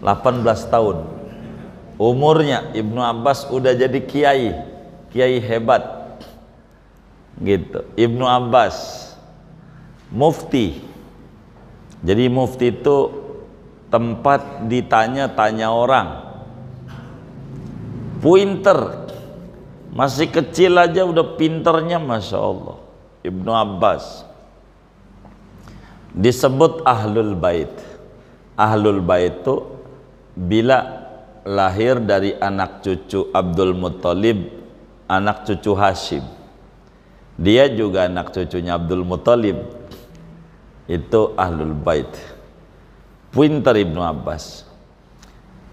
18 tahun umurnya. Ibnu Abbas udah jadi kiai hebat gitu. Ibnu Abbas mufti. Jadi mufti itu tempat ditanya-tanya orang. Pinter, masih kecil aja udah pinternya, Masya Allah. Ibnu Abbas disebut Ahlul Bait. Ahlul Bait itu bila lahir dari anak cucu Abdul Muthalib, anak cucu Hashim. Dia juga anak cucunya Abdul Muthalib. Itu Ahlul Bait. Pinter Ibnu Abbas.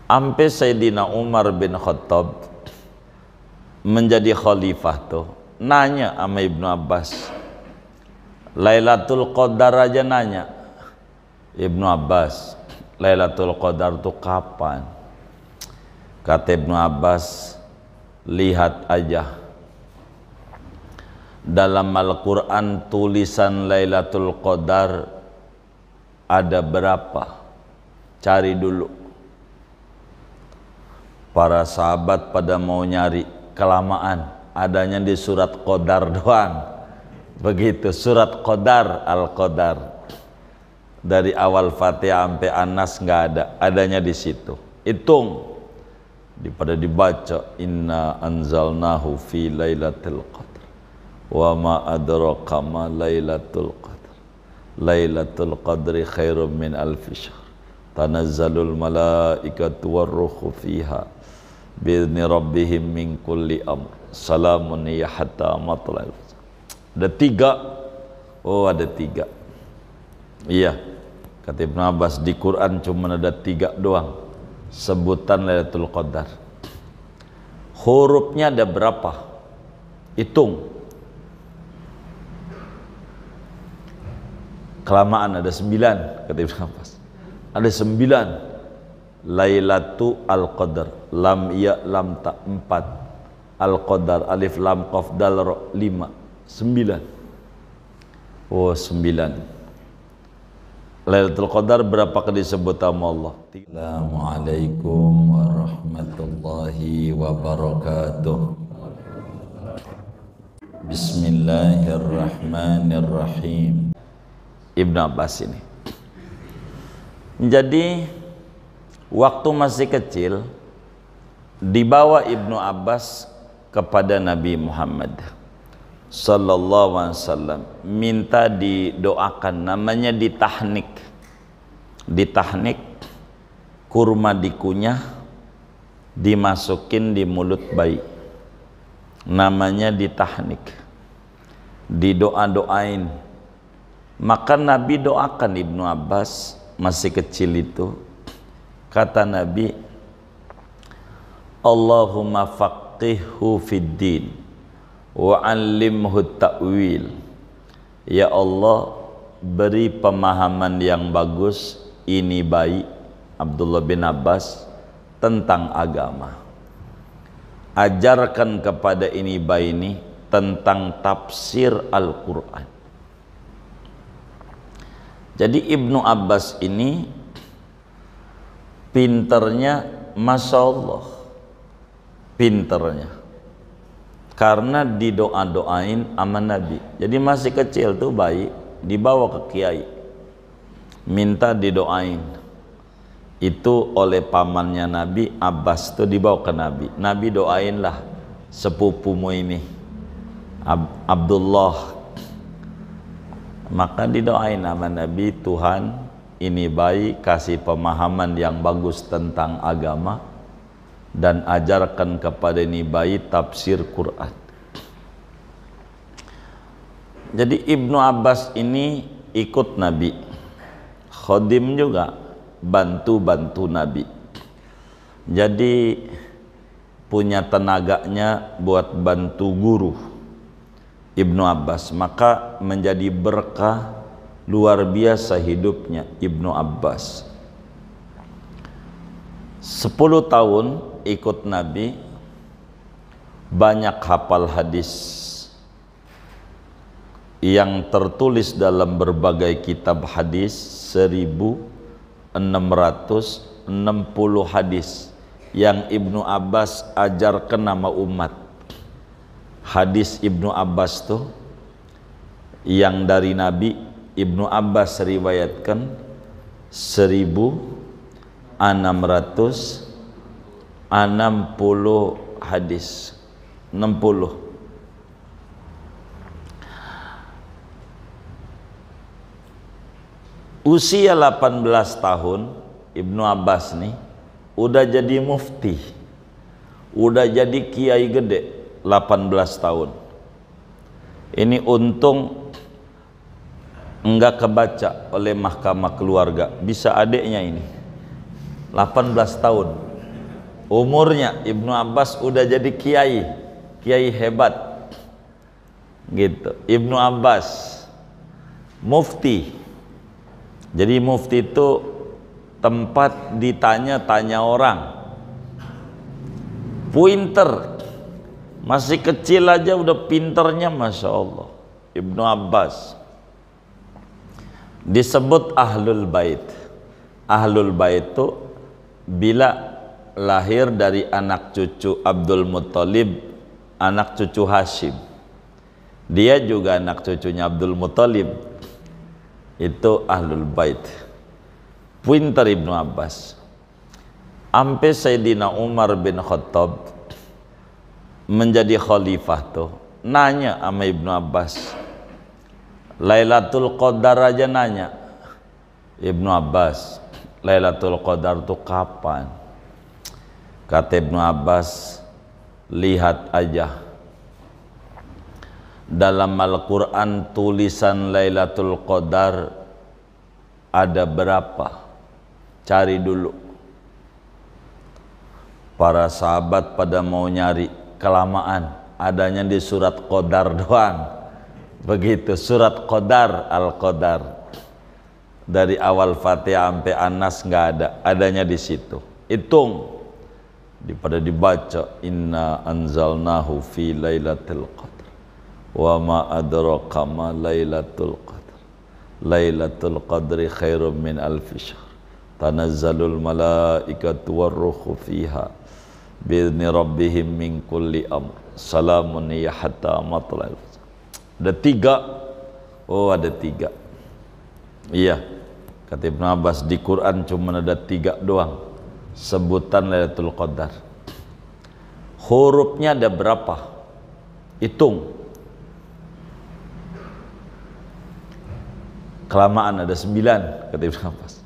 Sampai Sayyidina Umar bin Khattab menjadi khalifah tuh nanya sama Ibnu Abbas, Lailatul Qadar aja nanya. Ibnu Abbas, Lailatul Qadar tuh kapan? Kata Ibnu Abbas, lihat aja dalam Al-Quran tulisan Lailatul Qadar ada berapa? Cari dulu. Para sahabat pada mau nyari, kelamaan, adanya di surat Qadar doang. Begitu, surat Qadar, Al-Qadar. Dari awal Fatihah sampai Anas nggak ada, adanya di situ. Hitung, pada dibaca, inna anzalnahu fi lailatul qadar wa ma adraka ma lailatul qadar lailatul qadri khairum min alfi syahr tanazzalul malaikatu warruhu fiha biizni rabbihim min kulli amr salamun ya hatta matla'il fajr. Ada 3. Oh, ada 3. Iya, kata Ibnu Abbas, di Quran cuma ada 3 doang sebutan Lailatul Qadar. Hurufnya ada berapa? Hitung. Kelamaan, ada 9 kata Ibnu Abbas. Ada 9. Lailatu Al-Qadar, lam ya lam ta 4, Al-Qadar alif lam qaf dal ra 5, 9. Oh, 9. Lailatul Qadar berapa kali disebut sama Allah? Assalamualaikum warahmatullahi wabarakatuh. Bismillahirrahmanirrahim. Ibnu Abbas ini. Jadi waktu masih kecil dibawa Ibnu Abbas kepada Nabi Muhammad sallallahu alaihi wasallam, minta didoakan, namanya ditahnik. Ditahnik, kurma dikunyah, dimasukin di mulut bayi, namanya ditahnik, didoa-doain. Maka Nabi doakan Ibnu Abbas masih kecil itu, kata Nabi, Allahumma faqihhu fid din wa 'allimhu ta'wil. Ya Allah, beri pemahaman yang bagus ini bayi Abdullah bin Abbas tentang agama. Ajarkan kepada ini bayi ini tentang tafsir Al-Quran. Jadi Ibnu Abbas ini pinternya, Masya Allah, pinternya, karena didoa-doain sama Nabi. Jadi masih kecil tuh bayi dibawa ke kiai, minta didoain. Itu oleh pamannya Nabi, Abbas tuh dibawa ke Nabi. Nabi doainlah sepupumu ini, Abdullah. Maka didoain sama Nabi, Tuhan ini bayi kasih pemahaman yang bagus tentang agama dan ajarkan kepada ini bayi tafsir Quran. Jadi Ibnu Abbas ini ikut Nabi, khodim juga, bantu-bantu Nabi. Jadi punya tenaganya buat bantu guru Ibnu Abbas, maka menjadi berkah luar biasa hidupnya Ibnu Abbas. 10 tahun ikut Nabi, banyak hafal hadis yang tertulis dalam berbagai kitab hadis, 1650 60 hadis yang Ibnu Abbas ajarkan nama umat. Hadis Ibnu Abbas tuh yang dari Nabi Ibnu Abbas riwayatkan 1660 hadis. 60. Usia 18 tahun Ibnu Abbas nih udah jadi mufti, udah jadi kiai gede. 18 tahun ini untung enggak kebaca oleh mahkamah keluarga, bisa adiknya ini 18 tahun umurnya Ibnu Abbas udah jadi kiai hebat gitu. Ibnu Abbas mufti. Jadi mufti itu tempat ditanya-tanya orang, pinter, masih kecil aja udah pinternya, Masya Allah. Ibnu Abbas disebut Ahlul Bait. Ahlul Bait itu bila lahir dari anak cucu Abdul Muttalib, anak cucu Hashim, dia juga anak cucunya Abdul Muttalib, itu Ahlul Bait. Pinter Ibnu Abbas. Sampai Sayyidina Umar bin Khattab menjadi khalifah tuh nanya sama Ibnu Abbas, Lailatul Qadar aja nanya. Ibnu Abbas, Lailatul Qadar tuh kapan? Kata Ibnu Abbas, lihat aja dalam Al-Quran tulisan Lailatul Qadar ada berapa? Cari dulu. Para sahabat pada mau nyari, kelamaan, adanya di surat Qadar doang. Begitu, surat Qadar, Al-Qadar. Dari awal Fatihah sampai Anas nggak ada, adanya di situ. Hitung. Daripada dibaca, inna anzalnahu fi lailatul qadar wa ma adraka ma lailatul qadar lailatul qadri khairum min alfi syahr tanazzalul malaikatu warruhu fiha biizni rabbihim min kulli amr salamun ya hatta matla'il fajr. Ada 3. Oh, ada 3. Iya, kata Ibnu Abbas, di Quran cuma ada 3 doang sebutan Lailatul Qadar. Hurufnya ada berapa? Hitung. Kelamaan, ada 9 kata Ibnu Abbas.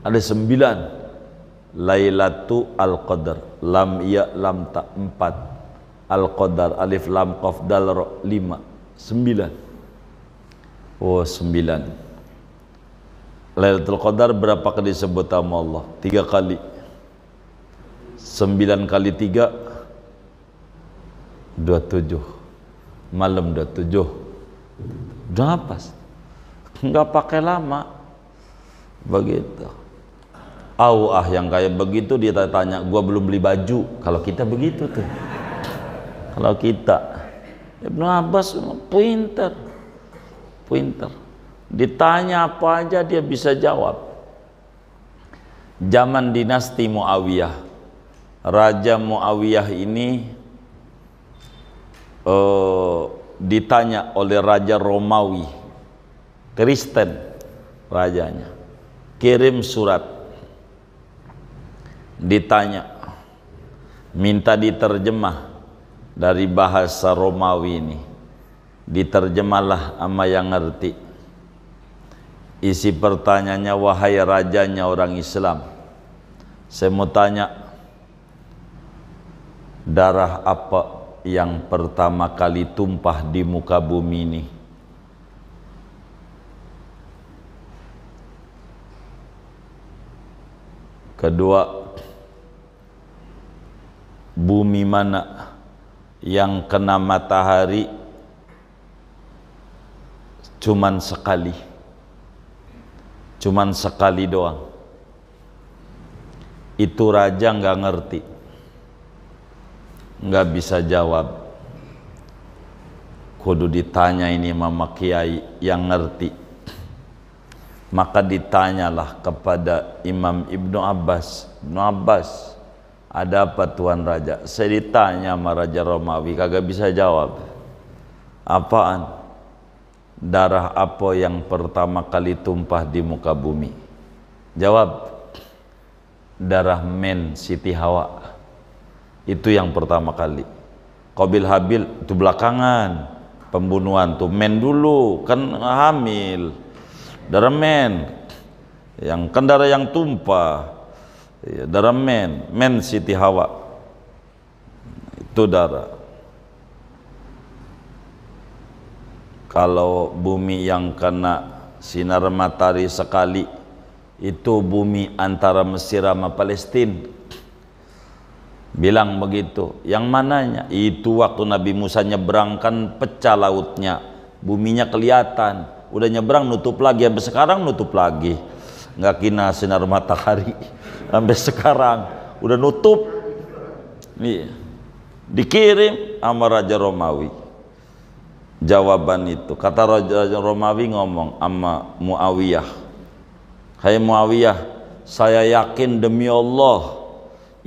Ada 9. Lailatu Al-Qadar, lam ya lam ta 4, Al-Qadar alif lam qaf dal ra 5, 9. Oh, 9. Lailatul Qadar berapa kali disebut sama Allah? 3 kali. 9 kali 3 27. Malam 27. Udah pas. Enggak pakai lama. Begitu. Yang kayak begitu dia tanya, gua belum beli baju. Kalau kita begitu tuh. Kalau kita Ibnu Abbas pinter. Ditanya apa aja dia bisa jawab. Zaman dinasti Muawiyah, Raja Muawiyah ini ditanya oleh Raja Romawi, Kristen rajanya, kirim surat, ditanya, minta diterjemah dari bahasa Romawi ini, diterjemahlah sama yang ngerti. Isi pertanyaannya, wahai rajanya orang Islam, saya mau tanya, darah apa yang pertama kali tumpah di muka bumi ini? Kedua, bumi mana yang kena matahari cuman sekali doang? Itu raja nggak ngerti, nggak bisa jawab. Kudu ditanya ini mama kiai yang ngerti. Maka ditanyalah kepada Imam Ibnu Abbas, Ibnu Abbas, ada apa Tuan Raja? Saya ditanya sama Raja Romawi, kagak bisa jawab. Apaan? Darah apa yang pertama kali tumpah di muka bumi? Jawab, darah men Siti Hawa. Itu yang pertama kali. Qabil Habil itu belakangan. Pembunuhan tuh men dulu, kan hamil. Darah men. Yang kan darah yang tumpah. Darah men Siti Hawa. Itu darah. Kalau bumi yang kena sinar matahari sekali, itu bumi antara Mesir sama Palestina. Bilang begitu. Yang mananya? Itu waktu Nabi Musa nyebrang kan pecah lautnya, buminya kelihatan. Udah nyebrang nutup lagi, sampai sekarang nutup lagi. Nggak kena sinar matahari sampai sekarang udah nutup. Nih, dikirim sama Raja Romawi jawaban itu. Kata Raja Romawi ngomong sama Muawiyah, hai Muawiyah, saya yakin demi Allah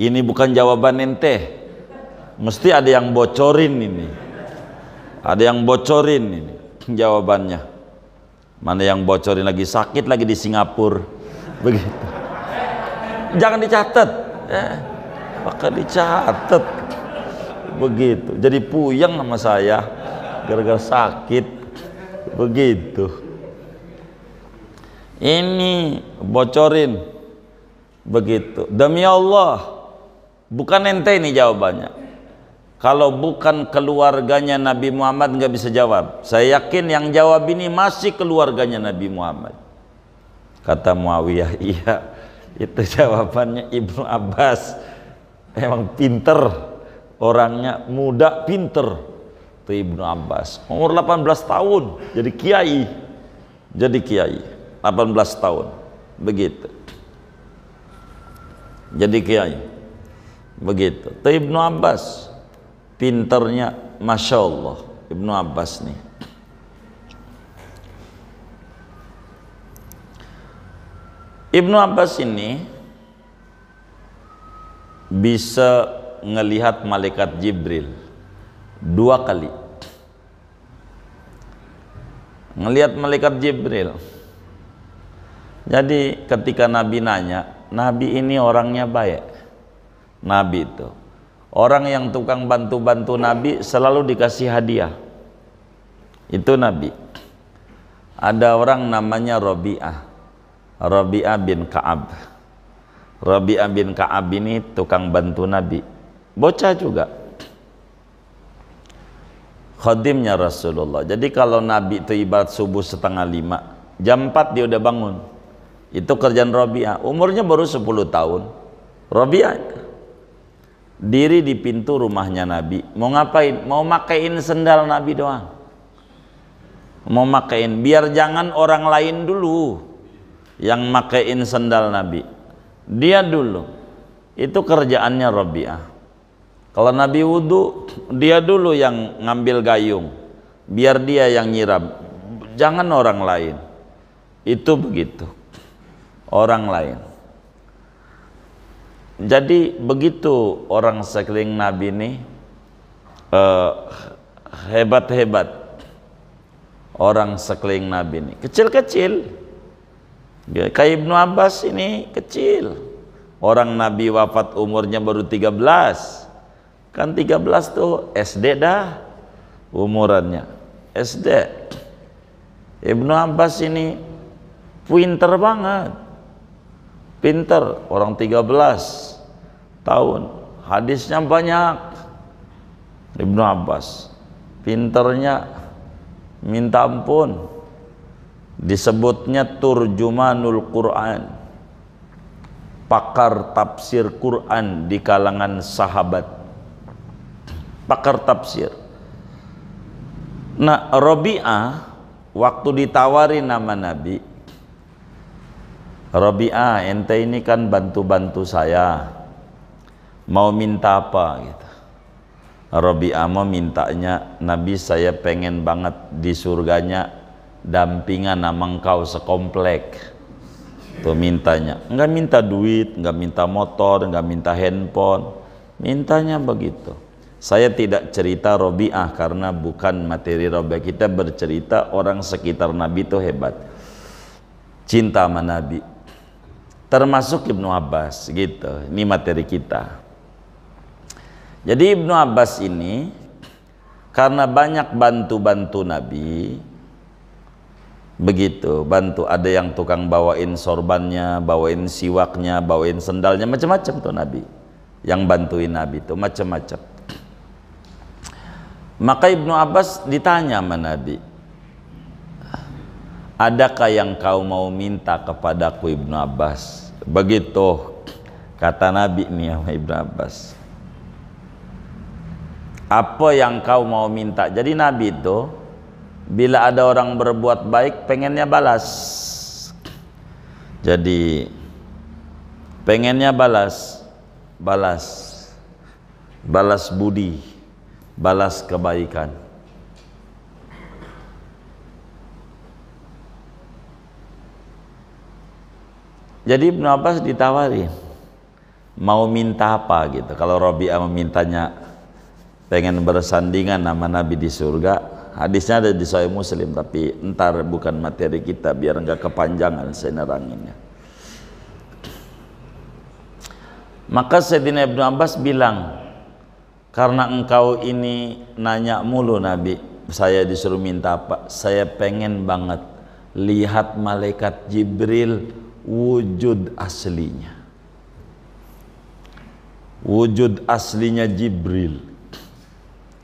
ini bukan jawaban ente, mesti ada yang bocorin ini, ada yang bocorin ini jawabannya. Mana yang bocorin lagi sakit lagi di Singapura begitu. Jangan dicatat, maka dicatat begitu. Jadi puyeng sama saya gara-gara sakit begitu. Ini bocorin begitu. Demi Allah, bukan ente ini jawabannya. Kalau bukan keluarganya Nabi Muhammad nggak bisa jawab. Saya yakin yang jawab ini masih keluarganya Nabi Muhammad. Kata Muawiyah, iya, itu jawabannya Ibnu Abbas. Emang pinter, orangnya muda pinter. Itu Ibnu Abbas. Umur 18 tahun jadi kiai. Jadi kiai 18 tahun. Begitu. Jadi kiai. Begitu. Itu Ibnu Abbas. Pinternya Masya Allah Ibnu Abbas nih. Ibnu Abbas ini bisa ngelihat malaikat Jibril 2 kali. Ngelihat malaikat Jibril. Jadi ketika Nabi nanya, Nabi ini orangnya baik. Nabi itu orang yang tukang bantu-bantu Nabi selalu dikasih hadiah. Itu Nabi. Ada orang namanya Rabi'ah bin Ka'ab. Rabi'ah bin Ka'ab ini tukang bantu Nabi. Bocah juga. Khadimnya Rasulullah. Jadi kalau Nabi itu ibarat subuh 4:30, jam 4 dia udah bangun. Itu kerjaan Rabi'ah. Umurnya baru 10 tahun. Rabi'ah diri di pintu rumahnya Nabi. Mau ngapain? Mau makain sendal Nabi doang. Mau makain, biar jangan orang lain dulu yang makain sendal Nabi. Dia dulu. Itu kerjaannya Rabi'ah. Kalau Nabi wudhu, dia dulu yang ngambil gayung. Biar dia yang nyiram. Jangan orang lain. Itu begitu. Orang lain. Jadi begitu orang sekeliling Nabi ini hebat-hebat. Orang sekeliling Nabi ini kecil-kecil. Kayak Ibnu Abbas ini kecil. Orang Nabi wafat umurnya baru 13. Kan 13 tuh SD dah umurannya. SD. Ibnu Abbas ini pinter banget. Pinter, orang 13 tahun, hadisnya banyak. Ibnu Abbas pinternya minta ampun. Disebutnya turjumanul Quran, pakar tafsir Quran di kalangan sahabat. Pakar tafsir. Nah, Rabi'ah waktu ditawari nama Nabi, Rabi'ah, ente ini kan bantu-bantu saya, mau minta apa gitu. Rabi'ah mau mintanya, Nabi saya pengen banget di surganya dampingan sama engkau sekomplek. Tuh mintanya, enggak minta duit, enggak minta motor, enggak minta handphone, mintanya begitu. Saya tidak cerita Robi'ah karena bukan materi Robi'ah, kita bercerita orang sekitar Nabi itu hebat, cinta sama Nabi, termasuk Ibnu Abbas gitu. Ini materi kita. Jadi Ibnu Abbas ini karena banyak bantu-bantu Nabi, begitu, bantu, ada yang tukang bawain sorbannya, bawain siwaknya, bawain sendalnya, macam-macam tuh Nabi yang bantuin Nabi tuh, macam-macam. Maka Ibnu Abbas ditanya sama Nabi, adakah yang kau mau minta kepadaku Ibnu Abbas? Begitu kata Nabi nih sama Ibnu Abbas, apa yang kau mau minta? Jadi Nabi itu bila ada orang berbuat baik pengennya balas, jadi pengennya balas budi, balas kebaikan. Jadi Ibnu Abbas ditawarin mau minta apa gitu. Kalau Robi'ah memintanya pengen bersandingan sama Nabi di surga, hadisnya ada di Sahih Muslim, tapi entar bukan materi kita biar enggak kepanjangan saya neranginnya. Maka Sayyidina Ibnu Abbas bilang, karena engkau ini nanya mulu Nabi, saya disuruh minta apa? Saya pengen banget lihat malaikat Jibril wujud aslinya. Wujud aslinya Jibril.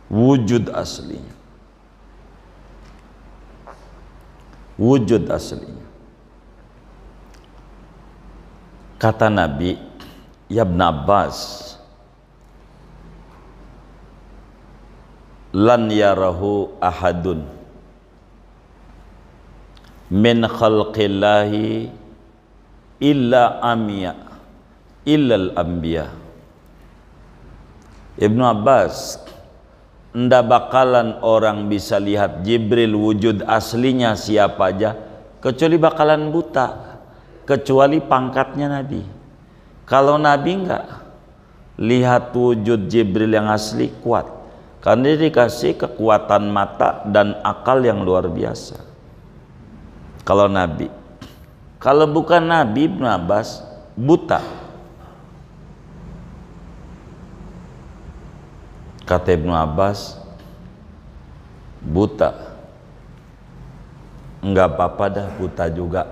Wujud aslinya. Wujud aslinya. Kata Nabi, ya Ibn Abbas, lan yarahu ahadun min khalqillahi illa amya illal anbiya. Ibnu Abbas, ndak bakalan orang bisa lihat Jibril wujud aslinya siapa aja kecuali bakalan buta, kecuali pangkatnya Nabi. Kalau Nabi enggak lihat wujud Jibril yang asli, kuat karena dia dikasih kekuatan mata dan akal yang luar biasa. Kalau Nabi, kalau bukan Nabi, Ibnu Abbas buta. Kata Ibnu Abbas, buta enggak apa-apa dah, buta juga,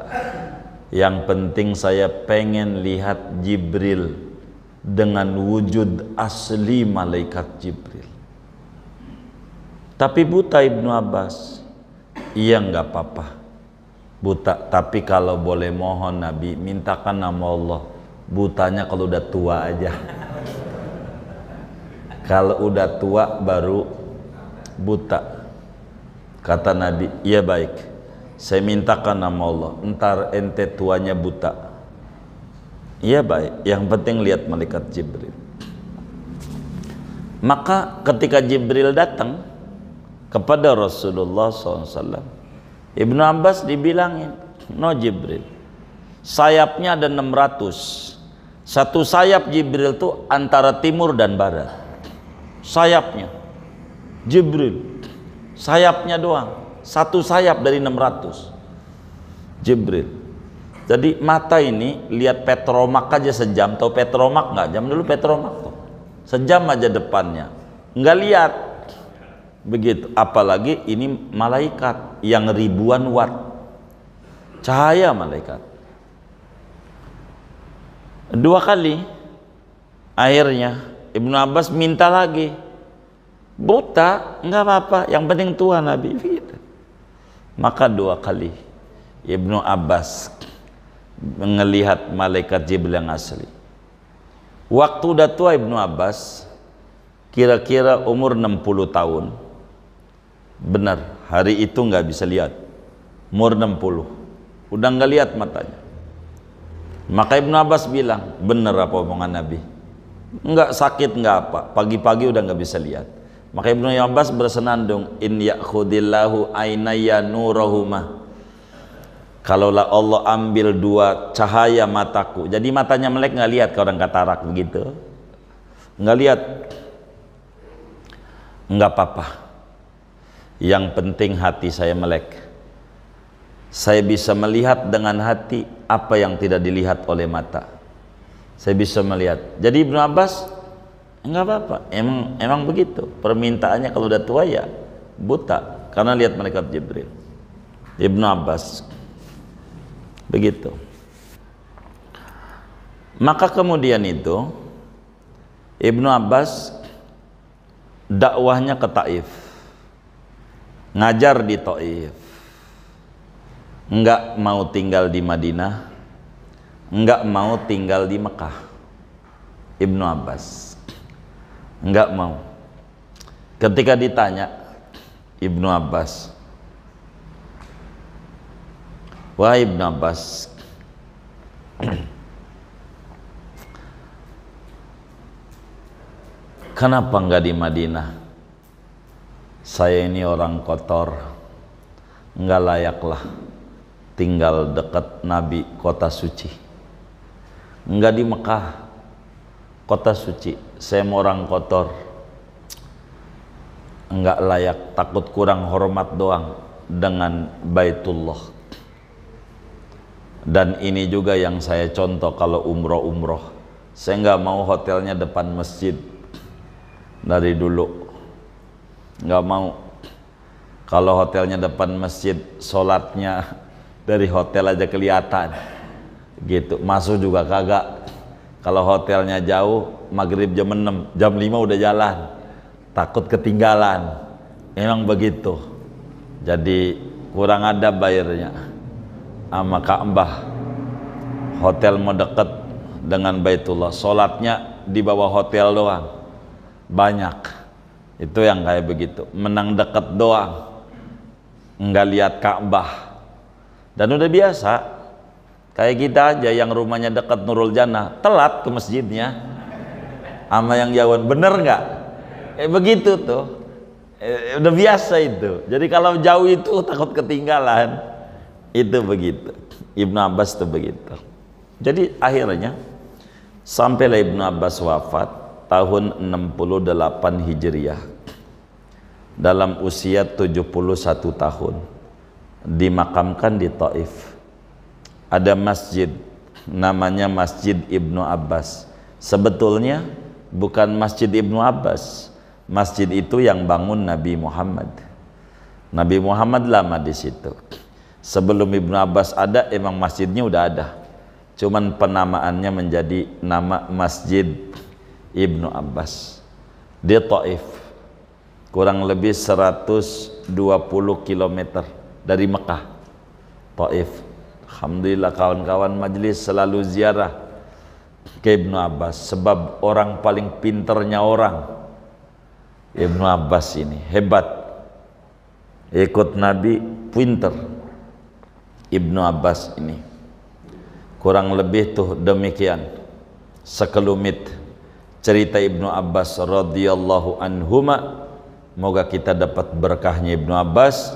yang penting saya pengen lihat Jibril dengan wujud asli malaikat Jibril. Tapi buta Ibnu Abbas, iya enggak apa-apa buta, tapi kalau boleh mohon Nabi, mintakan nama Allah butanya kalau udah tua aja. Kalau udah tua baru buta. Kata Nabi, iya baik, saya mintakan nama Allah, entar ente tuanya buta. Iya baik, yang penting lihat malaikat Jibril. Maka ketika Jibril datang kepada Rasulullah SAW, Ibnu Abbas dibilangin, no Jibril, sayapnya ada 600. Satu sayap Jibril tuh antara timur dan barat. Sayapnya Jibril, sayapnya doang, satu sayap dari 600 Jibril. Jadi mata ini lihat Petromak aja sejam. Tahu Petromak nggak? Jam dulu Petromak tuh sejam aja depannya nggak lihat begitu, apalagi ini malaikat yang ribuan watt cahaya malaikat. Dua kali akhirnya Ibnu Abbas minta lagi, buta nggak apa-apa, yang penting tua Nabi gitu. Maka dua kali Ibnu Abbas melihat malaikat Jibril yang asli. Waktu udah tua Ibnu Abbas, kira-kira umur 60 tahun. Benar, hari itu nggak bisa lihat, umur 60 udah nggak lihat matanya. Maka Ibnu Abbas bilang, benar apa omongan Nabi, nggak sakit nggak apa, pagi-pagi udah nggak bisa lihat. Maka Ibnu Abbas bersenandung, in ya'khudillahu ainaya nurahuma Kalaulah Allah ambil dua cahaya mataku, jadi matanya melek nggak lihat, kalau orang katarak begitu, nggak lihat, nggak apa-apa. Yang penting hati saya melek. Saya bisa melihat dengan hati apa yang tidak dilihat oleh mata. Saya bisa melihat. Jadi Ibnu Abbas nggak apa-apa. Emang begitu. Permintaannya kalau udah tua ya buta karena lihat malaikat Jibril. Ibnu Abbas begitu. Maka kemudian itu Ibnu Abbas dakwahnya ke Taif, ngajar di Taif, enggak mau tinggal di Madinah, enggak mau tinggal di Mekah. Ibnu Abbas enggak mau. Ketika ditanya Ibnu Abbas, wahai Ibnu Abbas, kenapa enggak di Madinah? Saya ini orang kotor, enggak layaklah tinggal dekat Nabi, kota suci. Enggak di Mekah, kota suci. Saya mau orang kotor, enggak layak, takut kurang hormat doang dengan Baitullah. Dan ini juga yang saya contoh kalau umroh. Saya enggak mau hotelnya depan masjid. Dari dulu nggak mau. Kalau hotelnya depan masjid, sholatnya dari hotel aja kelihatan gitu, masuk juga kagak. Kalau hotelnya jauh, maghrib jam 6, jam 5 udah jalan, takut ketinggalan. Emang begitu. Jadi kurang ada bayarnya sama Ka'bah. Hotel mau deket dengan Baitullah, sholatnya di bawah hotel doang. Banyak itu yang kayak begitu, menang deket doang, nggak lihat Ka'bah. Dan udah biasa kayak kita aja yang rumahnya dekat Nurul Jannah, telat ke masjidnya sama yang jauhan, bener nggak? Begitu tuh, udah biasa itu. Jadi kalau jauh itu takut ketinggalan, itu begitu. Ibnu Abbas tuh begitu. Jadi akhirnya sampailah Ibnu Abbas wafat tahun 68 Hijriah dalam usia 71 tahun, dimakamkan di Taif. Ada masjid namanya Masjid Ibnu Abbas. Sebetulnya bukan Masjid Ibnu Abbas. Masjid itu yang bangun Nabi Muhammad. Nabi Muhammad lama di situ. Sebelum Ibnu Abbas ada, emang masjidnya udah ada. Cuman penamaannya menjadi nama Masjid Ibnu Abbas di Taif, kurang lebih 120 km dari Mekah. Taif. Alhamdulillah kawan-kawan majelis selalu ziarah ke Ibnu Abbas, sebab orang paling pinternya orang Ibnu Abbas ini hebat, ikut Nabi pinter. Ibnu Abbas ini kurang lebih tuh demikian sekelumit cerita Ibnu Abbas radhiyallahu anhuma. Moga kita dapat berkahnya Ibnu Abbas,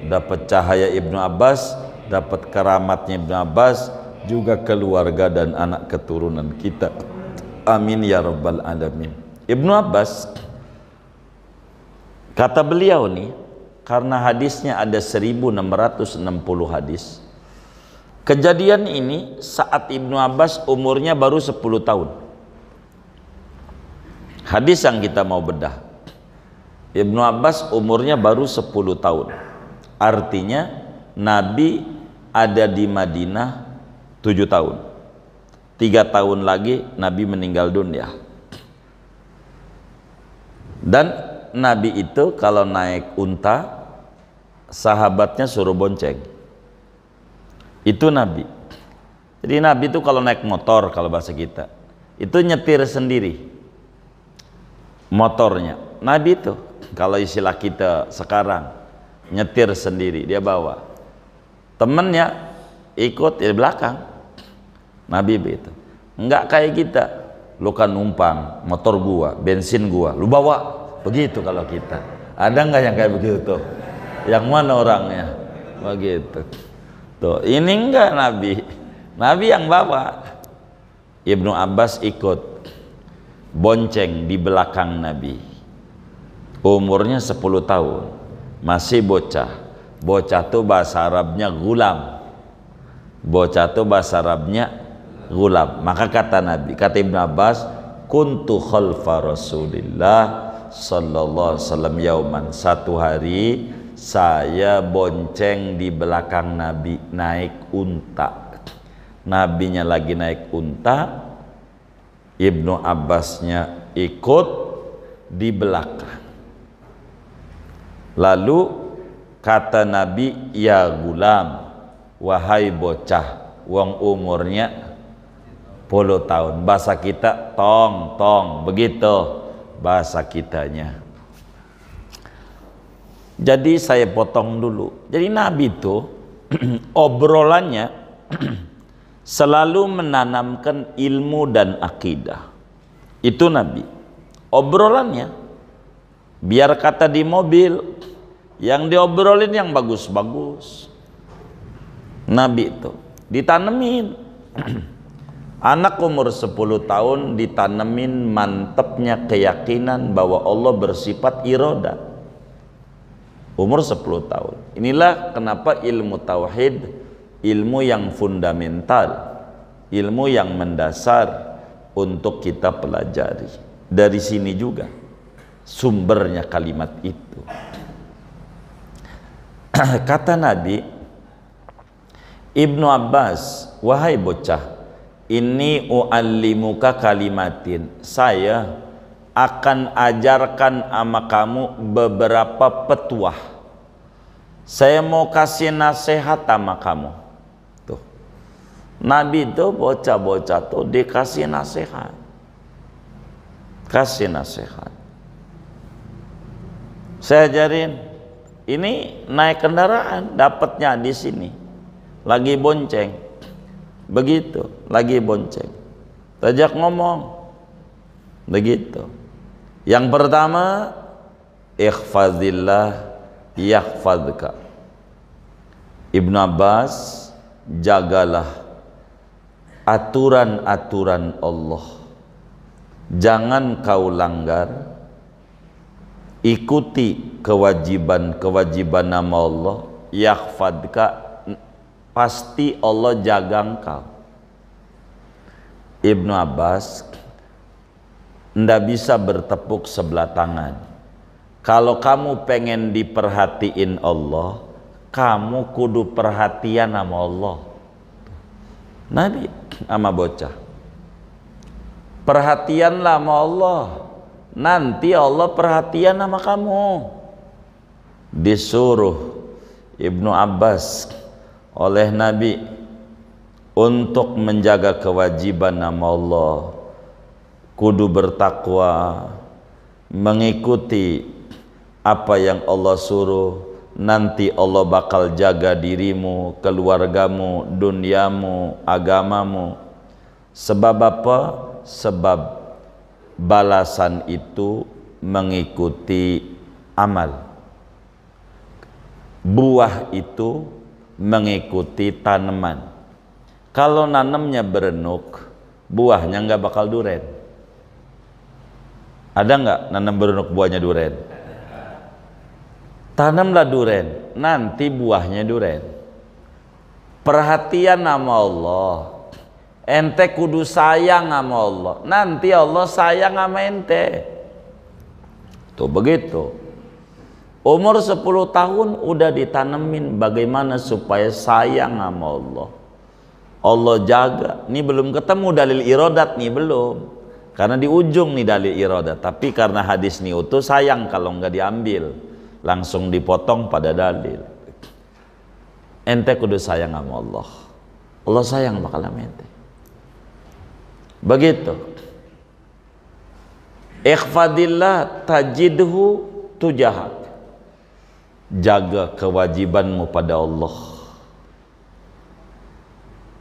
dapat cahaya Ibnu Abbas, dapat keramatnya Ibnu Abbas, juga keluarga dan anak keturunan kita. Amin ya rabbal alamin. Ibnu Abbas, kata beliau nih, karena hadisnya ada 1660 hadis. Kejadian ini saat Ibnu Abbas umurnya baru 10 tahun. Hadis yang kita mau bedah, Ibnu Abbas umurnya baru 10 tahun. Artinya Nabi ada di Madinah 7 tahun. 3 tahun lagi Nabi meninggal dunia. Dan Nabi itu kalau naik unta, sahabatnya suruh bonceng. Itu Nabi. Jadi Nabi itu kalau naik motor, kalau bahasa kita, itu nyetir sendiri motornya. Nabi itu kalau istilah kita sekarang, nyetir sendiri, dia bawa, temennya ikut di belakang. Nabi begitu. Enggak kayak kita, lu kan numpang motor gua, bensin gua, lu bawa. Begitu kalau kita. Ada nggak yang kayak begitu tuh? Yang mana orangnya? Begitu. Tuh, ini enggak Nabi. Nabi yang bawa. Ibnu Abbas ikut bonceng di belakang Nabi. Umurnya 10 tahun. Masih bocah. Bocah tuh bahasa Arabnya gulam. Bocah tuh bahasa Arabnya gulam. Maka kata Nabi, kata Ibnu Abbas, kuntu khalfa Rasulillah sallallahu alaihi wasallam yauman. Satu hari saya bonceng di belakang Nabi naik unta. Nabinya lagi naik unta, Ibnu Abbasnya ikut di belakang. Lalu kata Nabi, ya gulam, wahai bocah, wong umurnya 10 tahun. Bahasa kita tong, begitu bahasa kitanya. Jadi saya potong dulu. Jadi Nabi itu obrolannya selalu menanamkan ilmu dan akidah. Itu Nabi. Obrolannya biar kata di mobil yang diobrolin yang bagus-bagus. Nabi itu ditanemin. Anak umur 10 tahun ditanemin mantapnya keyakinan bahwa Allah bersifat iroda. Umur 10 tahun. Inilah kenapa ilmu tauhid, ilmu yang fundamental, ilmu yang mendasar untuk kita pelajari. Dari sini juga sumbernya kalimat itu. Kata Nabi, Ibnu Abbas, wahai bocah, ini u'allimuka kalimatin, saya akan ajarkan sama kamu beberapa petuah. Saya mau kasih nasihat sama kamu. Tuh. Nabi itu bocah-bocah tuh dikasih nasihat. Kasih nasihat. Saya ajarin, ini naik kendaraan dapatnya di sini. Lagi bonceng. Begitu, lagi bonceng. Tajak ngomong. Begitu. Yang pertama, ikhfazillah yakhfadka. Ibnu Abbas, jagalah aturan-aturan Allah. Jangan kau langgar. Ikuti kewajiban-kewajiban nama Allah. Yakhfadka, pasti Allah jaga engkau. Ibnu Abbas ndak bisa bertepuk sebelah tangan. Kalau kamu pengen diperhatiin Allah, kamu kudu perhatian sama Allah. Nabi sama bocah, perhatianlah sama Allah, nanti Allah perhatian sama kamu. Disuruh Ibnu Abbas oleh Nabi untuk menjaga kewajiban nama Allah, kudu bertakwa, mengikuti apa yang Allah suruh. Nanti Allah bakal jaga dirimu, keluargamu, duniamu, agamamu. Sebab apa? Sebab balasan itu mengikuti amal. Buah itu mengikuti tanaman. Kalau nanamnya berenuk, buahnya nggak bakal duren. Ada nggak nanam berenuk buahnya duren? Tanamlah duren, nanti buahnya duren. Perhatian sama Allah, ente kudu sayang sama Allah, nanti Allah sayang sama ente. Tuh begitu. Umur 10 tahun udah ditanemin bagaimana supaya sayang sama Allah. Allah jaga. Ini belum ketemu dalil iradat nih, belum. Karena di ujung nih dalil iradat. Tapi karena hadis nih utuh, sayang kalau nggak diambil. Langsung dipotong pada dalil. Ente kudu sayang sama Allah. Allah sayang bakal sama ente. Begitu. Ikhfadillah tajidhu tujahak. Jaga kewajibanmu pada Allah.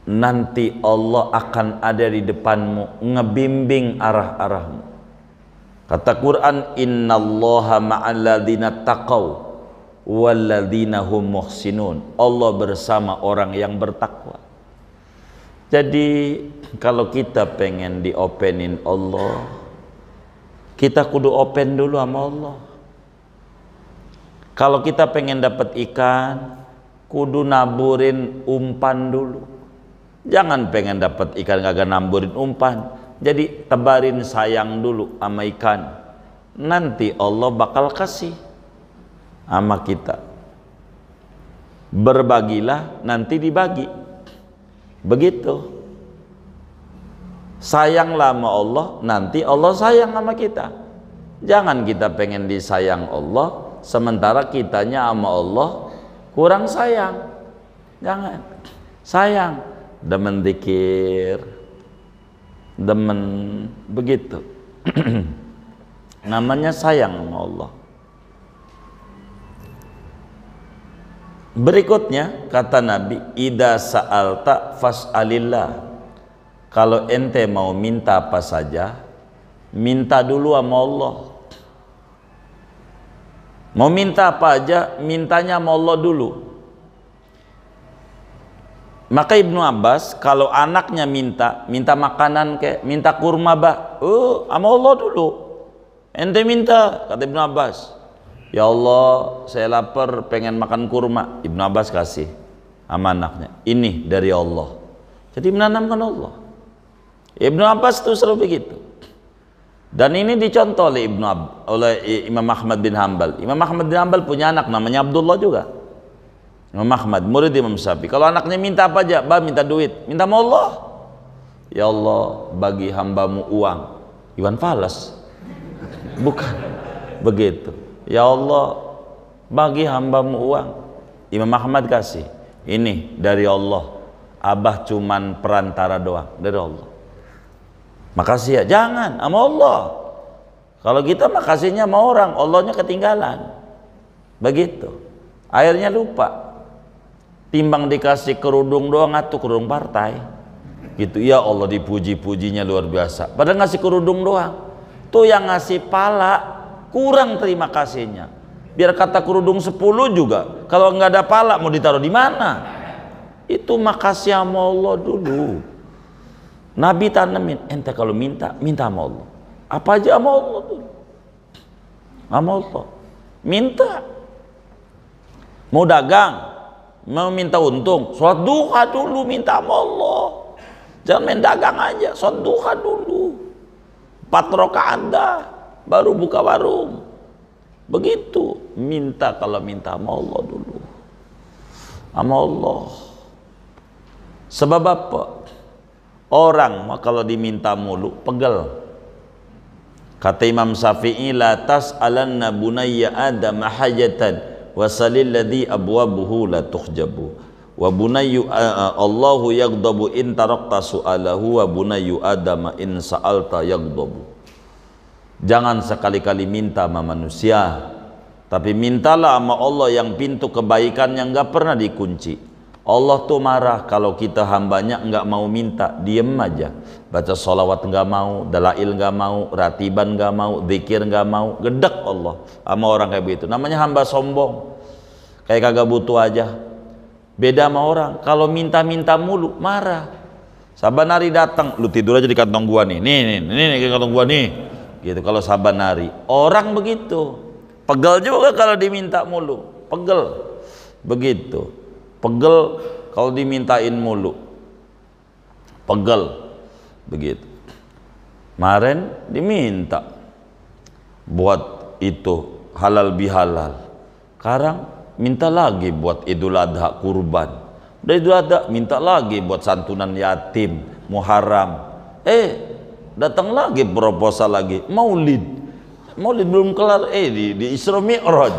Nanti Allah akan ada di depanmu, ngebimbing arah-arahmu. Kata Quran, innallaha ma'al ladzina taqaw walladzina hum muhsinun. Allah bersama orang yang bertakwa. Jadi kalau kita pengen diopenin Allah, kita kudu open dulu sama Allah. Kalau kita pengen dapat ikan, kudu naburin umpan dulu. Jangan pengen dapat ikan kagak naburin umpan. Jadi tebarin sayang dulu sama ikan. Nanti Allah bakal kasih sama kita. Berbagilah, nanti dibagi. Begitu. Sayanglah sama Allah, nanti Allah sayang sama kita. Jangan kita pengen disayang Allah, sementara kitanya sama Allah kurang sayang. Jangan. Sayang, demen dzikir, demen begitu. Namanya sayang sama Allah. Berikutnya kata Nabi, idza sa'alta fas'alillah. Kalau ente mau minta apa saja, minta dulu sama Allah. Mau minta apa aja, mintanya sama Allah dulu. Maka Ibnu Abbas kalau anaknya minta makanan kayak minta kurma sama Allah dulu. Ente minta, kata Ibnu Abbas. Ya Allah, saya lapar pengen makan kurma. Ibnu Abbas kasih sama anaknya. Ini dari Allah. Jadi menanamkan Allah. Ibnu Abbas itu selalu begitu. Dan ini dicontoh oleh Imam Ahmad bin Hanbal. Imam Ahmad bin Hanbal punya anak namanya Abdullah juga. Imam Ahmad, murid Imam Syafi'i. Kalau anaknya minta apa aja, minta duit, minta sama Allah. Ya Allah, bagi hambamu uang. Iwan Fals. Bukan begitu. Ya Allah, bagi hambamu uang. Imam Ahmad kasih. Ini dari Allah. Abah cuman perantara doang dari Allah. Makasih ya. Jangan sama Allah. Kalau kita makasihnya sama orang, Allahnya ketinggalan. Begitu. Akhirnya lupa. Timbang dikasih kerudung doang atau kerudung partai. Gitu. Ya Allah, dipuji-pujinya luar biasa. Padahal ngasih kerudung doang. Tuh yang ngasih pala kurang terima kasihnya. Biar kata kerudung 10 juga, kalau nggak ada pala mau ditaruh di mana? Itu makasih sama Allah dulu. Nabi tanemin, ente kalau minta sama Allah. Apa aja sama Allah dulu. Sama Allah. Minta. Mau dagang, mau minta untung, sholat duha dulu minta sama Allah. Jangan main dagang aja, sholat duha dulu. 4 rakaat dah, baru buka warung. Begitu. Minta, kalau minta sama Allah dulu. Sama Allah. Sebab apa? Orang kalau diminta mulu pegel. Kata Imam Syafi'i, la tas'alanna bunayya adam hajatan wasalil ladzi abwabuhu la tuhjabu wa bunayyu Allahu yaghdabu in tarakta su'alahu wa bunayyu adam in sa'alta yaghdabu. Jangan sekali-kali minta sama manusia, tapi mintalah sama Allah yang pintu kebaikan yang gak pernah dikunci. Allah tuh marah kalau kita hambanya nggak mau minta, diem aja. Baca sholawat nggak mau, dalail nggak mau, ratiban nggak mau, zikir nggak mau, gedek Allah sama orang kayak begitu. Namanya hamba sombong, kayak kagak butuh aja. Beda sama orang, kalau minta-minta mulu marah. Saban hari datang, lu tidur aja di kantong gua nih, nih kantong gua nih. Gitu kalau saban hari. Orang begitu, pegel juga kalau diminta mulu, pegel. Begitu. Pegel kalau dimintain mulu, pegel begitu. Kemarin diminta buat itu halal bihalal, sekarang minta lagi buat Idul Adha kurban. Udah Idul Adha minta lagi buat santunan yatim, Muharram. Datang lagi proposal lagi, Maulid belum kelar. Di Isra Mi'raj,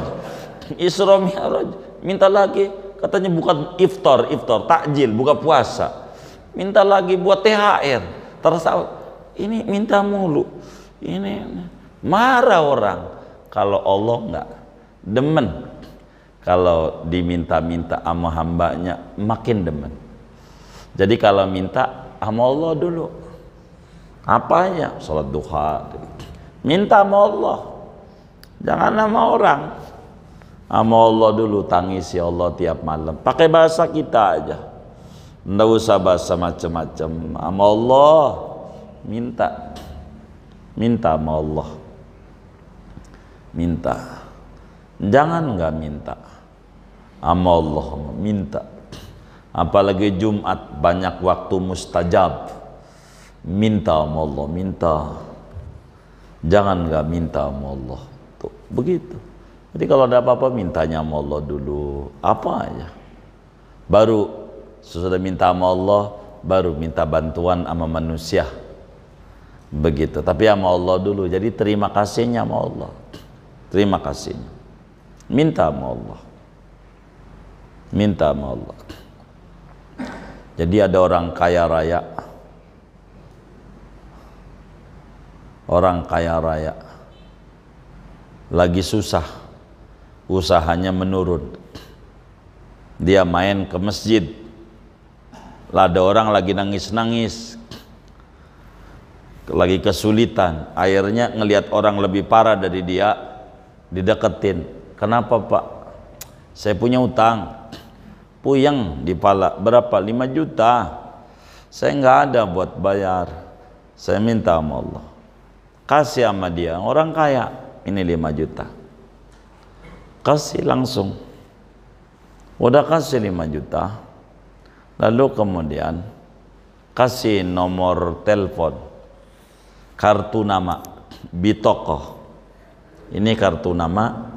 minta lagi. Katanya bukan iftar, takjil, buka puasa. Minta lagi buat THR. Terus ini minta mulu. Ini marah orang. Kalau Allah enggak demen. Kalau diminta-minta sama hambanya makin demen. Jadi kalau minta sama Allah dulu. Apanya? Salat duha. Minta sama Allah. Jangan sama orang. Sama Allah dulu, tangis ya Allah tiap malam. Pakai bahasa kita aja. Nggak usah bahasa macam-macam. Sama Allah minta. Minta sama Allah. Minta. Jangan nggak minta. Sama Allah minta. Apalagi Jumat banyak waktu mustajab. Minta sama Allah, minta. Jangan nggak minta sama Allah. Tuh, begitu. Jadi kalau ada apa-apa mintanya sama Allah dulu, apa aja. Baru sesudah minta sama Allah, baru minta bantuan sama manusia. Begitu. Tapi sama Allah dulu. Jadi terima kasihnya sama Allah. Terima kasihnya. Minta sama Allah. Minta sama Allah. Jadi ada orang kaya raya. Orang kaya raya lagi susah. Usahanya menurun. Dia main ke masjid. Lah ada orang lagi nangis-nangis. Lagi kesulitan. Akhirnya ngelihat orang lebih parah dari dia, dideketin. Kenapa Pak? Saya punya utang. Puyeng di pala. Berapa? 5 juta. Saya nggak ada buat bayar. Saya minta sama Allah. Kasih sama dia. Orang kaya. Ini 5 juta. Kasih langsung. Udah kasih 5 juta. Lalu kemudian kasih nomor telepon, kartu nama, Bitoko. Ini kartu nama,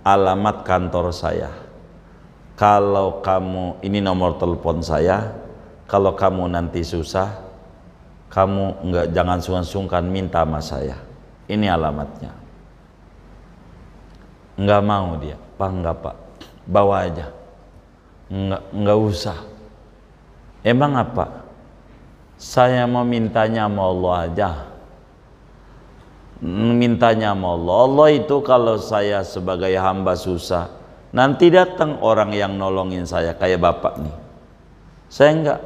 alamat kantor saya. Kalau kamu, ini nomor telepon saya. Kalau kamu nanti susah, kamu jangan sungkan-sungkan minta sama saya. Ini alamatnya. Enggak mau dia. Pak, enggak Pak, bawa aja. Enggak usah. Emang apa? Saya mau mintanya sama Allah aja. Mintanya sama Allah. Allah itu kalau saya sebagai hamba susah, nanti datang orang yang nolongin saya kayak Bapak nih. Saya enggak.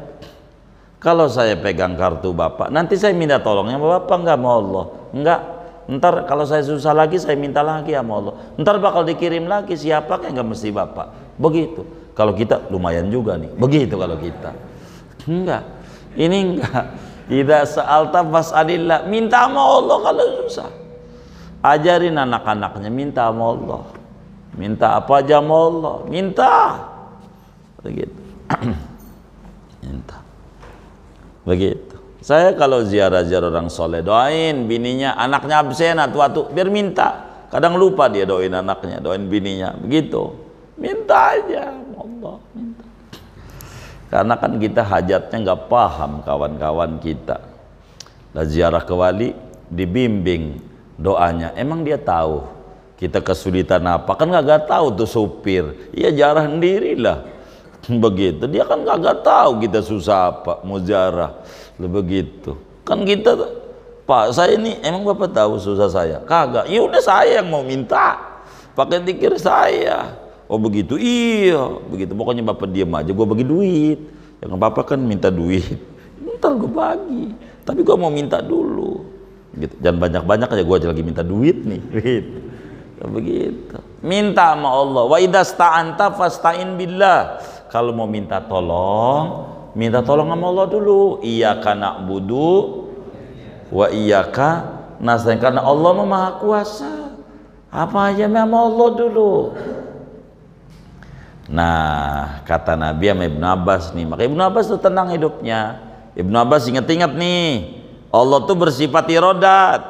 Kalau saya pegang kartu Bapak, nanti saya minta tolongnya sama Bapak, enggak mau Allah. Enggak. Ntar kalau saya susah lagi, saya minta lagi sama Allah. Ntar bakal dikirim lagi, siapa kan, nggak mesti Bapak. Begitu. Kalau kita lumayan juga nih. Begitu kalau kita. Enggak. Ini enggak. Idza sa'alta fas'alillah. Minta sama Allah kalau susah. Ajarin anak-anaknya minta sama Allah. Minta apa aja sama Allah. Minta. Begitu. Minta. Begitu. Saya kalau ziarah-ziarah orang soleh, doain bininya, anaknya absen atu-atu, biar minta. Kadang lupa dia doain anaknya, doain bininya, begitu. Minta aja, Allah minta. Karena kan kita hajatnya nggak paham kawan-kawan kita. Lah ziarah ke wali, dibimbing doanya. Emang dia tahu kita kesulitan apa? Kan nggak tahu tuh supir. Iya jarah sendirilah. Begitu. Dia kan nggak tahu kita susah apa, mau ziarah. Begitu kan kita, Pak saya ini emang Bapak tahu susah saya? Kagak. Ya udah saya yang mau minta, pakai dikir saya. Oh begitu, iya begitu. Pokoknya Bapak diam aja, gue bagi duit. Yang Bapak kan minta duit, ntar gue bagi. Tapi gue mau minta dulu. Gitu. Jangan banyak-banyak aja, gue aja lagi minta duit nih. Gitu. Begitu. Minta sama Allah. Wa idasta'anta fasta'in billah. Kalau mau minta tolong, minta tolong sama Allah dulu. Iyyaka na'budu wa iyyaka nasta'in. Karena Allah Maha Kuasa. Apa aja sama Allah dulu. Nah, kata Nabi sama Ibnu Abbas nih. Maka Ibnu Abbas tuh tenang hidupnya. Ibnu Abbas ingat-ingat nih, Allah tuh bersifat irodat.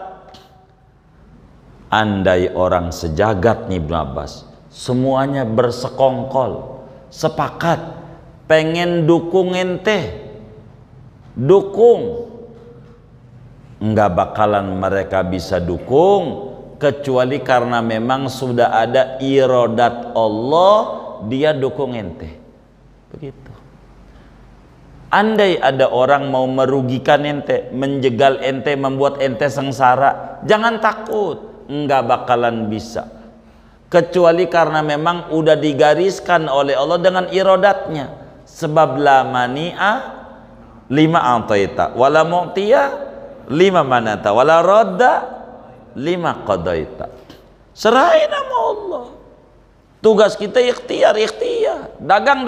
Andai orang sejagat nih Ibnu Abbas, semuanya bersekongkol, sepakat pengen dukung ente, dukung, nggak bakalan mereka bisa dukung kecuali karena memang sudah ada irodat Allah, dia dukung ente. Begitu. Andai ada orang mau merugikan ente, menjegal ente, membuat ente sengsara, jangan takut, nggak bakalan bisa kecuali karena memang udah digariskan oleh Allah dengan irodatnya. Sebab la mani'a lima ataita wala mu'tiya lima manata wala radda lima qadaita. Serahin sama Allah. Tugas kita ikhtiar, dagang.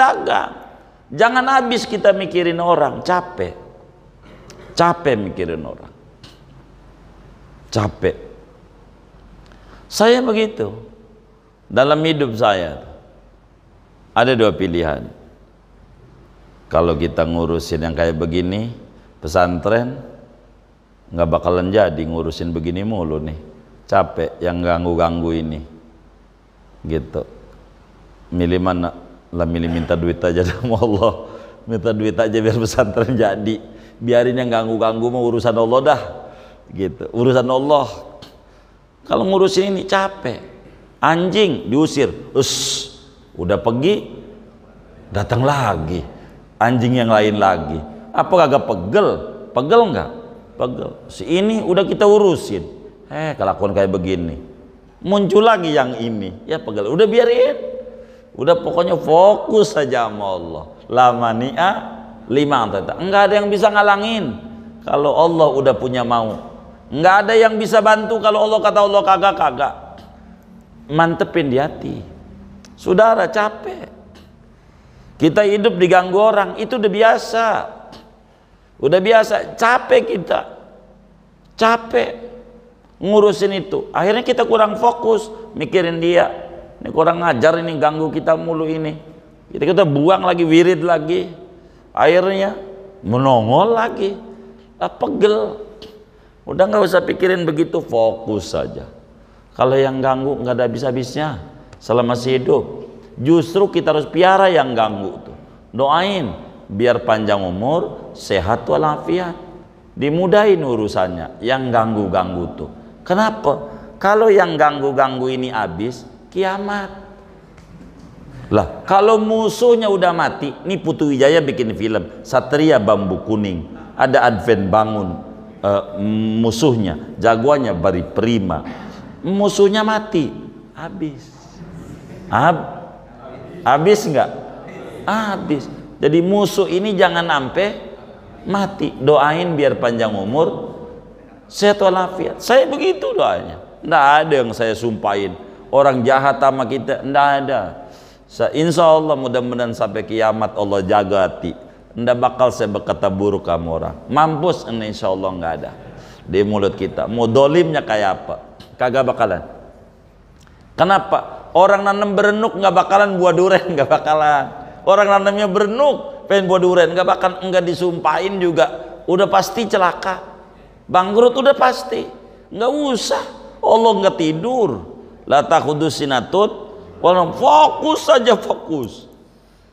Jangan habis kita mikirin orang, capek mikirin orang, capek. Saya begitu dalam hidup saya. Ada dua pilihan. Kalau kita ngurusin yang kayak begini, pesantren nggak bakalan jadi, ngurusin begini mulu nih, capek yang ganggu ini, gitu. Milih mana? Lah milih minta duit aja sama Allah, minta duit aja biar pesantren jadi, biarin yang ganggu mau urusan Allah dah, gitu, urusan Allah. Kalau ngurusin ini capek, anjing diusir, udah pergi, datang lagi, anjing yang lain lagi, apa kagak pegel nggak? Pegel. Si ini udah kita urusin, kelakuan kayak begini, muncul lagi yang ini, ya pegel, udah biarin. Udah pokoknya fokus saja sama Allah. La mani'a lima antata. Enggak ada yang bisa ngalangin kalau Allah udah punya mau. Enggak ada yang bisa bantu kalau Allah kata Allah kagak. Mantepin di hati. Saudara, capek. Kita hidup diganggu orang, itu udah biasa. Udah biasa, capek kita. Capek ngurusin itu. Akhirnya kita kurang fokus mikirin dia. Ini kurang ngajar, ini ganggu kita mulu ini. Kita buang lagi, wirid lagi. Akhirnya menongol lagi. Pegel. Udah nggak usah pikirin begitu, fokus saja. Kalau yang ganggu nggak ada habis-habisnya selama masih hidup. Justru kita harus piara yang ganggu tuh. Doain biar panjang umur, sehat walafiat. Dimudahin urusannya yang ganggu-ganggu tuh. Kenapa? Kalau yang ganggu-ganggu ini habis, kiamat. Lah, kalau musuhnya udah mati, nih Putu Wijaya bikin film Satria Bambu Kuning, ada Advent bangun, musuhnya, jagoannya Bari Prima, musuhnya mati, habis. Habis nggak? Habis. Jadi musuh ini jangan sampai mati. Doain biar panjang umur, sehat walafiat. Saya begitu doanya. Nggak ada yang saya sumpahin orang jahat sama kita, enggak ada. Insya Allah mudah-mudahan sampai kiamat Allah jaga hati, enggak bakal saya berkata buruk sama orang. Mampus, insya Allah enggak ada di mulut kita. Mau dolimnya kayak apa, kagak bakalan. Kenapa? Orang nanam berenuk nggak bakalan buah durian, nggak bakalan. Orang nanamnya berenuk pengen buah durian, nggak bakalan. Enggak disumpahin juga udah pasti celaka, bangkrut udah pasti. Nggak usah, Allah nggak tidur. La takhudus sinatut, fokus saja, fokus.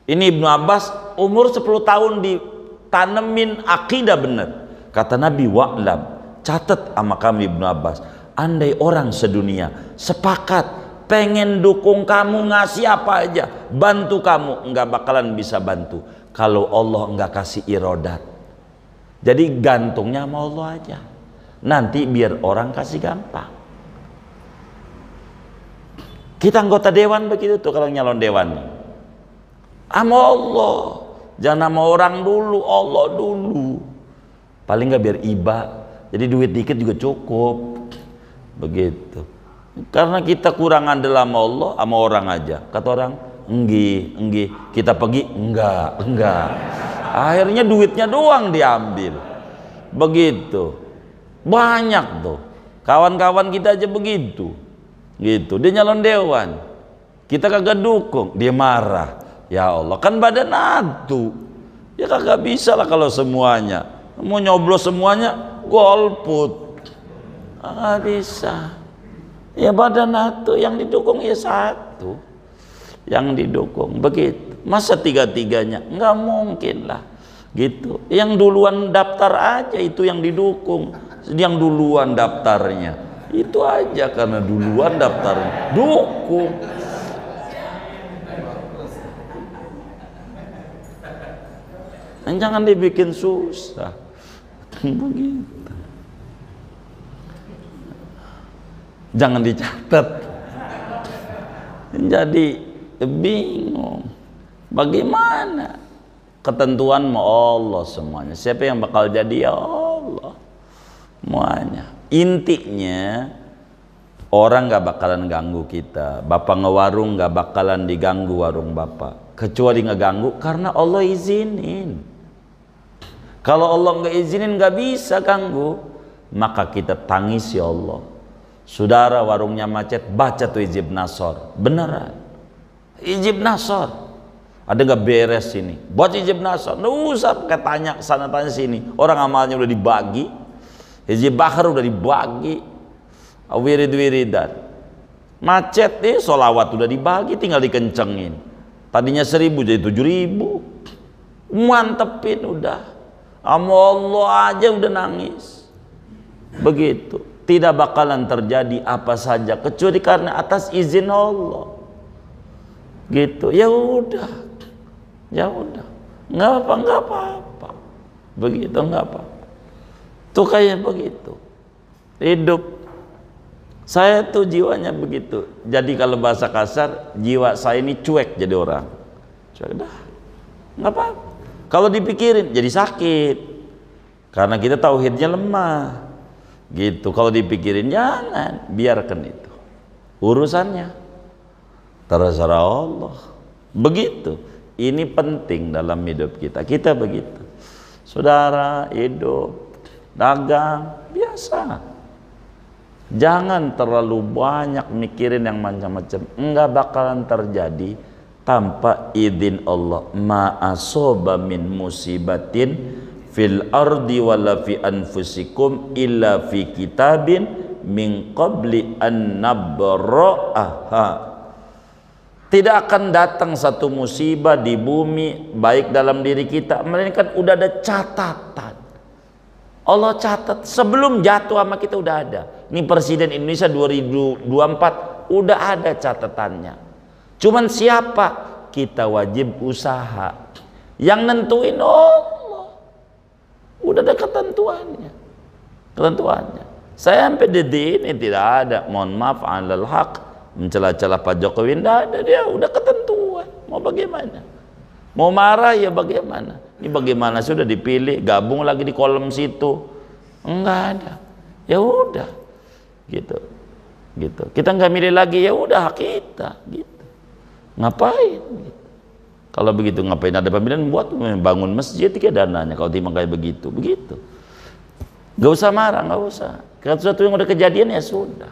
Ini Ibnu Abbas umur 10 tahun ditanemin akidah benar. Kata Nabi, wa'lam, catat sama kami Ibnu Abbas, andai orang sedunia sepakat pengen dukung kamu, ngasih apa aja, bantu kamu, enggak bakalan bisa bantu kalau Allah enggak kasih irodat. Jadi gantungnya sama Allah aja, nanti biar orang kasih gampang. Kita anggota dewan begitu tuh, kalau nyalon dewan sama Allah, jangan sama orang dulu, Allah dulu. Paling nggak biar iba, jadi duit dikit juga cukup, begitu. Karena kita kurang andel sama Allah, sama orang aja. Kata orang, enggih, kita pergi, enggak. Akhirnya duitnya doang diambil, begitu. Banyak tuh kawan-kawan kita aja begitu. Gitu, dia nyalon dewan, kita kagak dukung, dia marah. Ya Allah, kan badan atu, ya kagak bisa lah kalau semuanya mau nyoblos semuanya golput, kagak bisa. Ya badan atu, yang didukung ya satu, yang didukung begitu. Masa tiga-tiganya? Nggak mungkin lah, gitu. Yang duluan daftar aja itu yang didukung, yang duluan daftarnya. Itu aja, karena duluan daftarnya dukung. Jangan dibikin susah begitu. Jangan dicatat, jadi bingung. Bagaimana? Ketentuan mau Allah semuanya. Siapa yang bakal jadi? Ya Allah semuanya. Intinya Orang gak bakalan ganggu kita. Bapak ngewarung gak bakalan diganggu warung bapak, kecuali ngeganggu karena Allah izinin. Kalau Allah nggak izinin gak bisa ganggu, maka kita tangis ya Allah. Saudara warungnya macet, baca tuh Hizib Nasor. Beneran Hizib Nasor. Ada nggak beres ini, buat Hizib Nasor. Nggak usah pakai tanya sana tanya sini. Orang amalnya udah dibagi, Hizib Bahar udah dibagi, wirid-wiridan. Macet nih, solawat udah dibagi, tinggal dikencengin. Tadinya 1000 jadi 7000. Mantepin udah. Allah aja udah nangis. Begitu. Tidak bakalan terjadi apa saja kecuali karena atas izin Allah. Gitu. Ya udah. Ya udah. Nggak apa-apa. Begitu, nggak apa-apa. Tuh kayak begitu. Hidup. Saya tuh jiwanya begitu. Jadi kalau bahasa kasar, jiwa saya ini cuek jadi orang. Cuek dah. Nggak apa-apa. Kalau dipikirin jadi sakit. Karena kita tauhidnya lemah. Gitu. Kalau dipikirin jangan, biarkan itu. Urusannya terserah Allah. Begitu. Ini penting dalam hidup kita. Kita begitu. Saudara, hidup, dagang, biasa. Jangan terlalu banyak mikirin yang macam-macam. Enggak bakalan terjadi tanpa izin Allah. Ma asoba min musibatin fil ardi wala fi anfusikum illa fi kitabin min qabli an nabra'aha. Tidak akan datang satu musibah di bumi baik dalam diri kita, melainkan udah ada catatan. Allah catat sebelum jatuh sama kita udah ada. Ini Presiden Indonesia 2024 udah ada catatannya. Cuman siapa? Kita wajib usaha. Yang nentuin Allah. Udah ada ketentuannya. Ketentuannya. Saya sampai detik ini tidak ada. Mohon maaf alal haq, mencela-cela Pak Jokowi, tidak ada. Dia udah ketentuan. Mau bagaimana? Mau marah ya bagaimana? Ini bagaimana sudah dipilih, gabung lagi di kolom situ. Enggak ada. Ya udah. Gitu. Gitu. Kita nggak milih lagi, ya udah hak kita gitu. Ngapain gitu. Kalau begitu ngapain ada pemilihan, buat bangun masjid tiga dananya kalau timang kayak begitu. Begitu. Gak usah marah, gak usah. Kalau sesuatu yang udah kejadian ya sudah.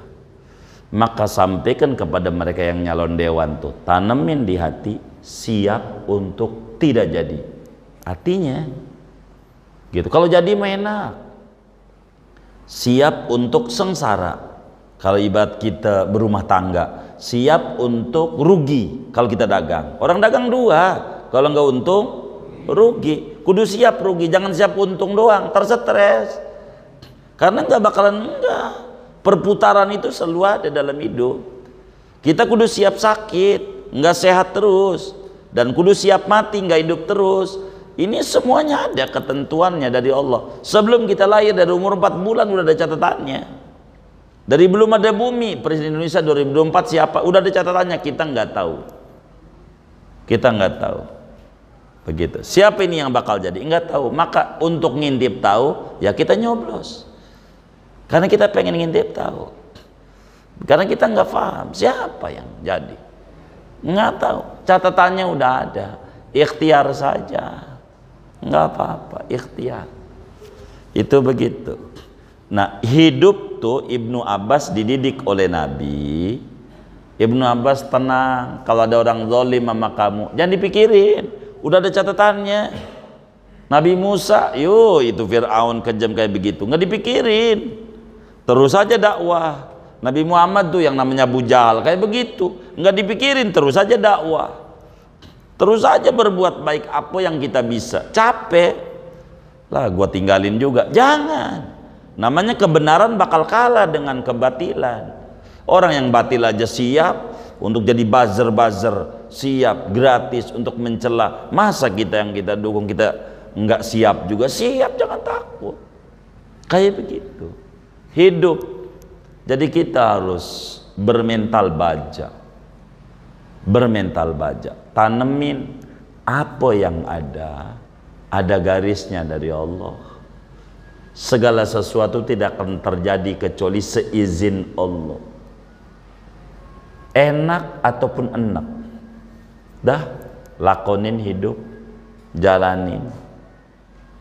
Maka sampaikan kepada mereka yang nyalon dewan tuh, tanemin di hati siap untuk tidak jadi. Artinya gitu. Kalau jadi mah enak. Siap untuk sengsara. Kalau ibarat kita berumah tangga, siap untuk rugi kalau kita dagang. Orang dagang dua, kalau nggak untung rugi. Kudu siap rugi, jangan siap untung doang, tersetres. Karena nggak bakalan enggak. Perputaran itu selalu ada dalam hidup. Kita kudu siap sakit, nggak sehat terus, dan kudu siap mati, nggak hidup terus. Ini semuanya ada ketentuannya dari Allah. Sebelum kita lahir dari umur 4 bulan udah ada catatannya. Dari belum ada bumi, Presiden Indonesia 2024 siapa? Udah ada catatannya, kita nggak tahu. Kita nggak tahu. Begitu. Siapa ini yang bakal jadi? Nggak tahu. Maka untuk ngintip tahu, ya kita nyoblos. Karena kita pengen ngintip tahu. Karena kita nggak paham siapa yang jadi. Nggak tahu. Catatannya udah ada. Ikhtiar saja. Nggak apa-apa, ikhtiar. Itu begitu. Nah, hidup tuh Ibnu Abbas dididik oleh Nabi. Ibnu Abbas tenang, kalau ada orang zalim sama kamu, jangan dipikirin. Udah ada catatannya. Nabi Musa, itu Fir'aun kejam kayak begitu, nggak dipikirin. Terus aja dakwah. Nabi Muhammad tuh yang namanya Abu Jahal kayak begitu, nggak dipikirin, terus aja dakwah. Terus aja berbuat baik apa yang kita bisa. Capek lah gua tinggalin juga, jangan. Namanya kebenaran bakal kalah dengan kebatilan. Orang yang batil aja siap untuk jadi buzzer-buzzer, siap gratis untuk mencela. Masa kita yang kita dukung kita nggak siap juga? Siap, jangan takut. Kayak begitu hidup. Jadi kita harus bermental baja. Bermental baja. Tanemin apa yang ada garisnya dari Allah. Segala sesuatu tidak akan terjadi kecuali seizin Allah. enak ataupun enak, dah lakonin hidup, jalanin.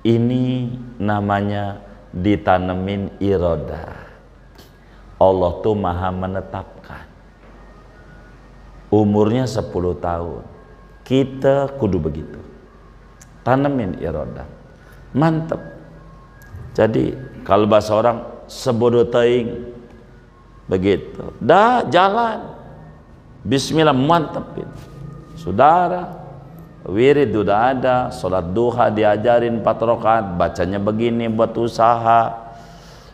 Ini namanya ditanemin irodah. Allah tuh maha menetapkan. Umurnya 10 tahun, kita kudu begitu, tanemin irodah, mantep. Jadi kalau bahasa orang sebodoh teing begitu, dah jalan, bismillah, mantepin. Saudara, wirid udah ada, sholat duha diajarin 4 rakaat, bacanya begini buat usaha,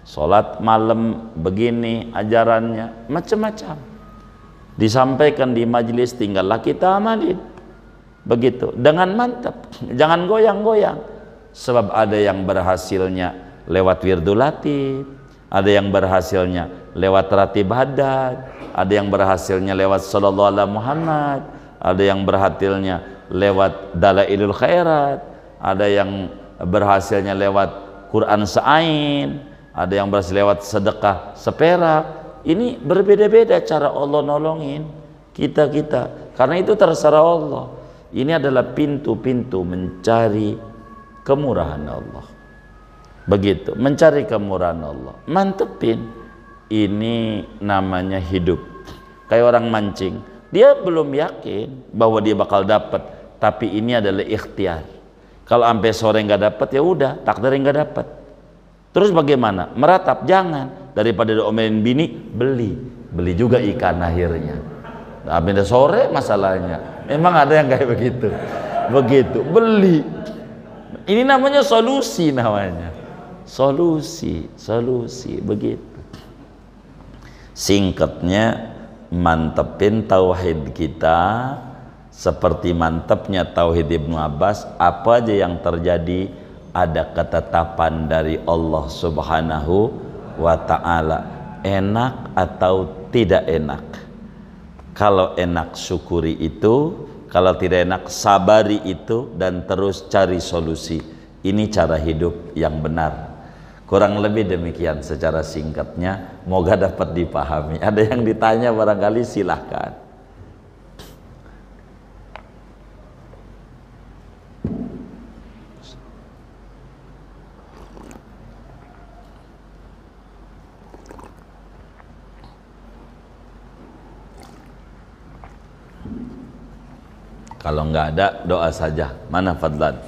sholat malam begini ajarannya, macam-macam disampaikan di majelis, tinggallah kita amalin begitu dengan mantap, jangan goyang-goyang. Sebab ada yang berhasilnya lewat wirdul latif, ada yang berhasilnya lewat ratib haddad, ada yang berhasilnya lewat sallallahu alaihi Muhammad, ada yang berhasilnya lewat dalailul khairat, ada yang berhasilnya lewat Quran seain, ada yang berhasil lewat sedekah seperak. Ini berbeda-beda cara Allah nolongin kita-kita, karena itu terserah Allah. Ini adalah pintu-pintu mencari kemurahan Allah. Begitu, mencari kemurahan Allah, mantepin. Ini namanya hidup. Kayak orang mancing, dia belum yakin bahwa dia bakal dapat, tapi ini adalah ikhtiar. Kalau sampai sore nggak dapat, ya udah, takdir nggak dapat. Terus bagaimana? Meratap, jangan. Daripada diomelin bini, beli juga ikan akhirnya. Nah, sore masalahnya. Memang ada yang kayak begitu, beli. Ini namanya solusi, namanya solusi begitu. Singkatnya, mantepin tauhid kita seperti mantepnya tauhid Ibnu Abbas. Apa aja yang terjadi, ada ketetapan dari Allah Subhanahu wa ta'ala, enak atau tidak enak. Kalau enak syukuri itu, kalau tidak enak sabari itu, dan terus cari solusi. Ini cara hidup yang benar. Kurang lebih demikian secara singkatnya, moga dapat dipahami. Ada yang ditanya barangkali silahkan. Kalau nggak ada, doa saja. Mana Fadlan?